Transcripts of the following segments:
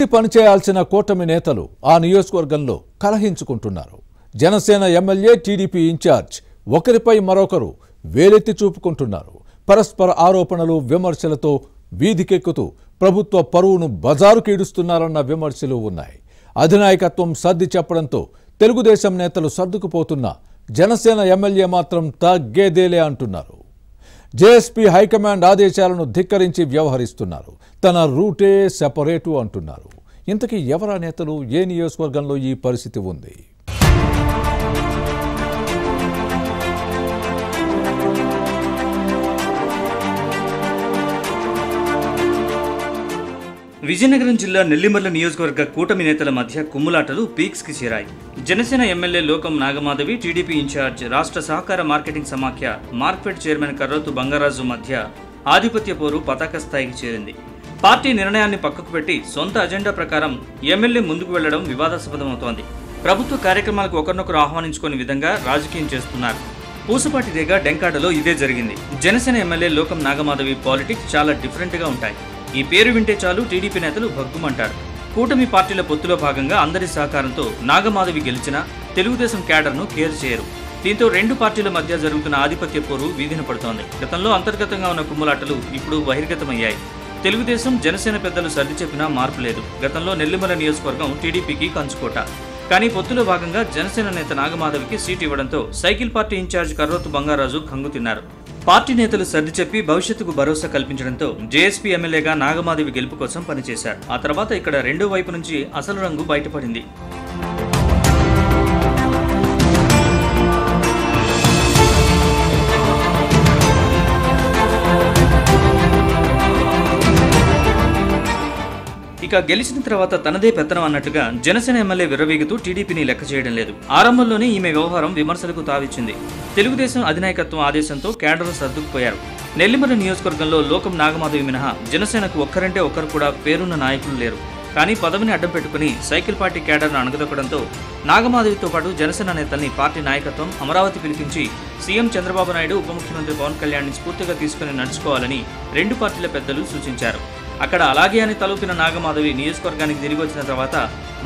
పనిచేయాల్సిన కూటమి నేతలు ఆ నియోజకవర్గంలో కలహించుకుంటున్నారు. జనసేన ఎమ్మెల్యే టీడీపీ ఇన్ఛార్జ్ ఒకరిపై మరొకరు వేలెత్తి చూపుకుంటున్నారు. పరస్పర ఆరోపణలు విమర్శలతో వీధికెక్కుతూ ప్రభుత్వ పరువును బజారుకు ఈడుస్తున్నారన్న విమర్శలు ఉన్నాయి. అధినాయకత్వం సర్ది చెప్పడంతో తెలుగుదేశం నేతలు సర్దుకుపోతున్న జనసేన ఎమ్మెల్యే మాత్రం తగ్గేదేలే అంటున్నారు. జేఎస్పీ హైకమాండ్ ఆదేశాలను ధిక్కరించి వ్యవహరిస్తున్నారు. తన రూటే సెపరేటు అంటున్నారు. ఇంతకీ ఎవరా నేతలు? ఏ నియోజకవర్గంలో ఈ పరిస్థితి ఉంది? విజయనగరం జిల్లా నెల్లిమర్ల నియోజకవర్గ కూటమి నేతల మధ్య కుమ్ములాటలు పీక్స్కి చేరాయి. జనసేన ఎమ్మెల్యే లోకం నాగమాధవి, టీడీపీ ఇన్ఛార్జ్ రాష్ట్ర సహకార మార్కెటింగ్ సమాఖ్య మార్కెట్ చైర్మన్ కర్రోతు బంగారాజు మధ్య ఆధిపత్య పోరు పతాక స్థాయికి చేరింది. పార్టీ నిర్ణయాన్ని పక్కకు పెట్టి సొంత అజెండా ప్రకారం ఎమ్మెల్యే ముందుకు వెళ్లడం వివాదాస్పదమవుతోంది. ప్రభుత్వ కార్యక్రమాలకు ఒకరినొకరు ఆహ్వానించుకునే విధంగా రాజకీయం చేస్తున్నారు. పూసపాటి రేగ డెంకాడలో ఇదే జరిగింది. జనసేన ఎమ్మెల్యే లోకం నాగమాధవి పాలిటిక్స్ చాలా డిఫరెంట్గా ఉంటాయి. ఈ పేరు వింటే చాలు టీడీపీ నేతలు భగ్గుమంటారు. కూటమి పార్టీల పొత్తులో భాగంగా అందరి సహకారంతో నాగమాధవి గెలిచినా తెలుగుదేశం క్యాడర్ను కేర్ చేయరు. దీంతో రెండు పార్టీల మధ్య జరుగుతున్న ఆధిపత్య పోరు వీధిన పడుతోంది. గతంలో అంతర్గతంగా ఉన్న కుమ్ములాటలు ఇప్పుడు బహిర్గతమయ్యాయి. తెలుగుదేశం జనసేన పెద్దలు సర్ది చెప్పినా మార్పు లేదు. గతంలో నెల్లిమల నియోజకవర్గం టీడీపీకి కంచుకోట. కానీ పొత్తులో భాగంగా జనసేన నేత నాగమాధవికి సీటు ఇవ్వడంతో cycle party incharge Karrothu Bangaraju కంగు తిన్నారు. పార్టీ నేతలు సర్ది చెప్పి భవిష్యత్తుకు భరోసా కల్పించడంతో జేఎస్పీ ఎమ్మెల్యేగా నాగమాధవి గెలుపు కోసం పనిచేశారు. ఆ తర్వాత ఇక్కడ రెండో వైపు నుంచి అసలు రంగు బయటపడింది. ఇక గెలిచిన తర్వాత తనదే పెత్తనం అన్నట్టుగా జనసేన ఎమ్మెల్యే విర్రవీగుతూ టీడీపీని లెక్క చేయడం లేదు. ఆరంభంలోనే ఈమె వ్యవహారం విమర్శలకు తావిచ్చింది. తెలుగుదేశం అధినాయకత్వం ఆదేశంతో క్యాడర్ సర్దుకుపోయారు. నెల్లిమర్ల నియోజకవర్గంలో లోకం నాగమాధవి మినహా జనసేనకు ఒక్కరంటే ఒక్కరు కూడా పేరున్న నాయకులు లేరు. కానీ పదవిని అడ్డం పెట్టుకుని సైకిల్ పార్టీ క్యాడర్ను అణగదొక్కడంతో నాగమాధవితో పాటు జనసేన నేతల్ని పార్టీ నాయకత్వం అమరావతి పిలిపించి సీఎం చంద్రబాబు నాయుడు, ఉప ముఖ్యమంత్రి పవన్ కళ్యాణ్ని స్ఫూర్తిగా తీసుకుని నడుచుకోవాలని రెండు పార్టీల పెద్దలు సూచించారు. అక్కడ అలాగే అని తలూపిన నాగమాధవి నియోజకవర్గానికి తిరిగి వచ్చిన తర్వాత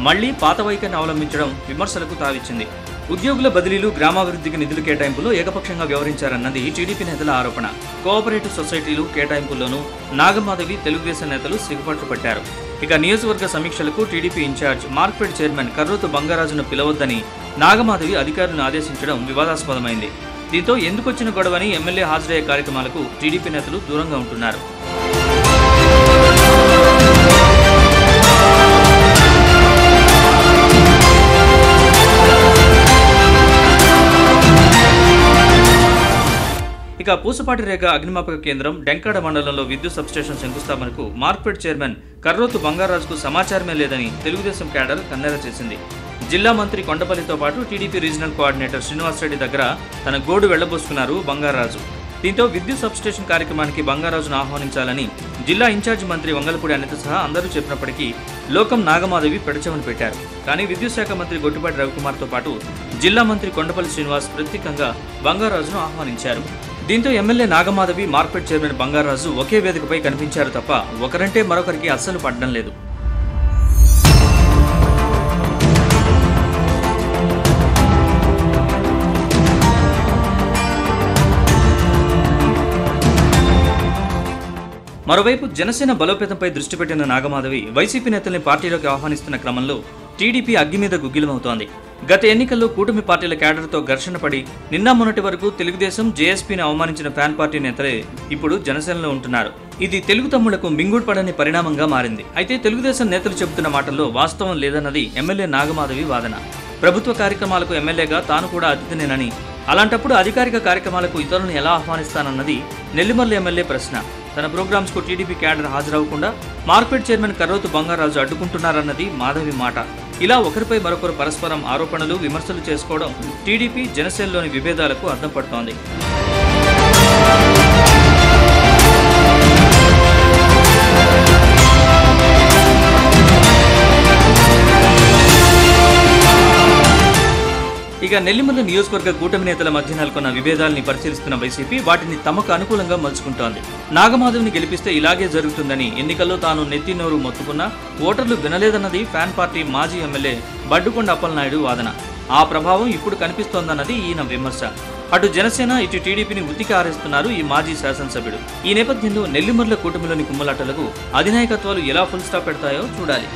మళ్లీ పాత వైఖరిని అవలంబించడం విమర్శలకు తావిచ్చింది. ఉద్యోగుల బదిలీలు, గ్రామాభివృద్ధికి నిధులు కేటాయింపులో ఏకపక్షంగా వ్యవహరించారన్నది టీడీపీ నేతల ఆరోపణ. కోఆపరేటివ్ సొసైటీలు కేటాయింపుల్లోనూ నాగమాధవి, తెలుగుదేశం నేతలు సిగ్గుపట్లు పట్టారు. ఇక నియోజకవర్గ సమీక్షలకు TDP incharge market chairman Karrothu బంగారాజును పిలవద్దని నాగమాధవి అధికారులను ఆదేశించడం వివాదాస్పదమైంది. దీంతో ఎందుకొచ్చిన గొడవని ఎమ్మెల్యే హాజరయ్యే కార్యక్రమాలకు టీడీపీ నేతలు దూరంగా ఉంటున్నారు. ఇక పూసపాటి రేగ అగ్నిమాపక కేంద్రం డెంకాడ మండలంలో విద్యుత్ సబ్స్టేషన్ శంకుస్థాపనకు మార్కెట్ చైర్మన్ కర్రోతు బంగారాజుకు సమాచారమే లేదని తెలుగుదేశం క్యాడర్ కన్నెర చేసింది. జిల్లా మంత్రి కొండపల్లితో పాటు టీడీపీ రీజనల్ కోఆర్డినేటర్ శ్రీనివాసరెడ్డి దగ్గర తన గోడు వెళ్లబోసుకున్నారు బంగారాజు. దీంతో విద్యుత్ సబ్స్టేషన్ కార్యక్రమానికి బంగారాజును ఆహ్వానించాలని జిల్లా ఇన్ఛార్జి మంత్రి వంగలపూడి అనిత సహా అందరూ చెప్పినప్పటికీ లోకం నాగమాధవి పెడచెవిన పెట్టారు. కానీ విద్యుత్ శాఖ మంత్రి గొట్టిపాటి రవికుమార్తో పాటు జిల్లా మంత్రి కొండపల్లి శ్రీనివాస్ ప్రత్యేకంగా బంగారాజును ఆహ్వానించారు. దీంతో MLA Nagamadhavi, market chairman Bangaraju ఒకే వేదికపై కనిపించారు తప్ప ఒకరంటే మరొకరికి అస్సలు పడడం లేదు. మరోవైపు జనసేన బలోపేతంపై దృష్టి పెట్టిన నాగమాధవి వైసీపీ నేతల్ని పార్టీలోకి ఆహ్వానిస్తున్న క్రమంలో టీడీపీ అగ్గి మీద గుగ్గిలమవుతోంది. గత ఎన్నికల్లో కూటమి పార్టీల క్యాడర్తో ఘర్షణ పడి నిన్న మొన్నటి వరకు తెలుగుదేశం, జేఎస్పీని అవమానించిన ఫ్యాన్ పార్టీ నేతలే ఇప్పుడు జనసేనలో ఉంటున్నారు. ఇది తెలుగు తమ్ముళ్లకు మింగుడు పడని పరిణామంగా మారింది. అయితే తెలుగుదేశం నేతలు చెబుతున్న మాటల్లో వాస్తవం లేదన్నది ఎమ్మెల్యే నాగమాధవి వాదన. ప్రభుత్వ కార్యక్రమాలకు ఎమ్మెల్యేగా తాను కూడా అతిథినేనని, అలాంటప్పుడు అధికారిక కార్యక్రమాలకు ఇతరులను ఎలా ఆహ్వానిస్తానన్నది నెల్లిమర్ల ఎమ్మెల్యే ప్రశ్న. తన ప్రోగ్రామ్స్కు టీడీపీ క్యాడర్ హాజరవ్వకుండా మార్కెట్ చైర్మన్ కర్రోతు బంగారాజు అడ్డుకుంటున్నారన్నది మాధవి మాట. ఇలా ఒకరిపై మరొకరు పరస్పరం ఆరోపణలు, విమర్శలు చేసుకోవడం టీడీపీ, జనసేనలోని విభేదాలకు అద్దం పడుతోంది. ఇక ఇక నెల్లిమర్ల నియోజకవర్గ కూటమి నేతల మధ్య నెలకొన్న విభేదాల్ని పరిశీలిస్తున్న వైసీపీ వాటిని తమకు అనుకూలంగా మలుచుకుంటోంది. నాగమాధవ్ని గెలిపిస్తే ఇలాగే జరుగుతుందని ఎన్నికల్లో తాను నెత్తినోరు మొత్తుకున్నా ఓటర్లు వినలేదన్నది ఫ్యాన్ పార్టీ మాజీ ఎమ్మెల్యే బడ్డుకొండ అప్పలనాయుడు వాదన. ఆ ప్రభావం ఇప్పుడు కనిపిస్తోందన్నది ఈయన విమర్శ. అటు జనసేన ఇటు టీడీపీని ఉతికి ఆరేస్తున్నారు ఈ మాజీ శాసనసభ్యుడు. ఈ నేపథ్యంలో నెల్లిమర్ల కూటమిలోని కుమ్మలాటలకు అధినాయకత్వాలు ఎలా ఫుల్ స్టాప్ పెడతాయో చూడాలి.